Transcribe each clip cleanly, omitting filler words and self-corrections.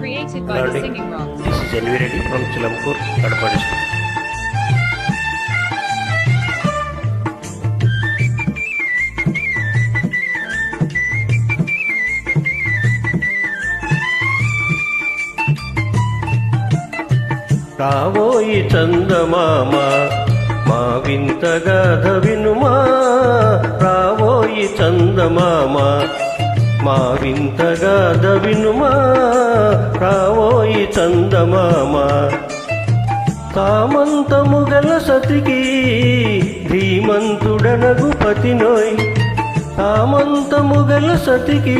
Created by the Singing Rocks. This is Elvi Reddy from Chilampur, Kadapa district. రావోయి చందమామ మా వింత గాథ వినుమా, రావోయి చందమామ మా వింత గాథ వినుమా, రావోయి చందమామ. కామంతము గల సతికి ధీమంతుడనగు పతినోయ్, కామంతము గల సతికి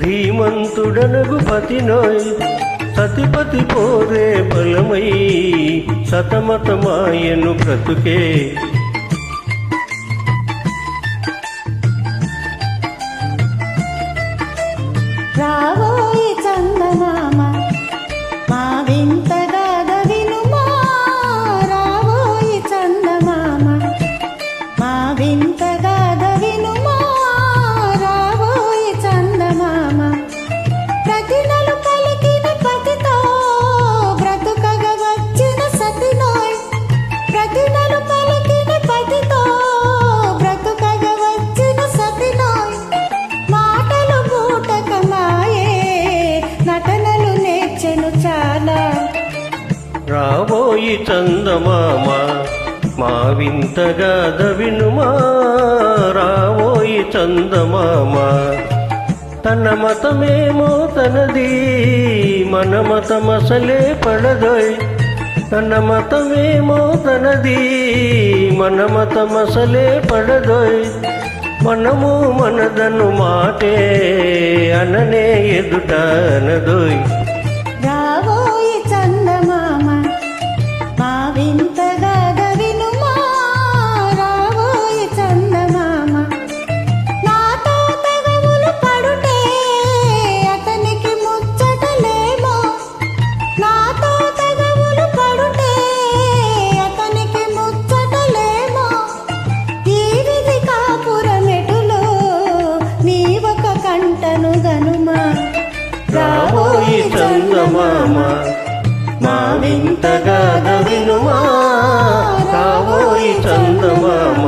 ధీమంతుడనగు పతినోయ్. సతిపతి పోరే బలమై సతమతమాయను బ్రతుకే, రావోయి చందమామ మా వింత గాథ వినుమా, రావోయి చందమామ మా వింత గాథ వినుమా, రావోయి చందమామ. ప్రతినలు పలికిన పతితో బ్రతుకగా వచ్చిన సతినోయ్, ప్రతినలు పలికిన పతితో బ్రతుకగా వచ్చిన సతినోయ్. మాటలు బూటకమాయే నటనలు నేర్చెను చాలా, రావోయి చందమామ మా వింత గాథ వినుమా, రావోయి చందమామ. తన మతమేమో తనది మన మతమసలే పడదోయ్, తన మతమేమో తనది మన మతమసలే పడదోయ్. మనము మనదను మాటే అననే ఎదుట అనదోయ్, రావోయి చందమామ మా వింత గాథ వినుమా, రావోయి చందమామ. నాతో తగవులు పడుటే అతనికి ముచ్చటలేమో, నాతో తగవులు పడుటే అతనికి ముచ్చటలేమో. ఈ విధి కాపురమెటులో నీ ఒక కంటను గనుమా, రావోయి చందమామ మా వింత గాథ వినుమా, రావోయి చందమామ.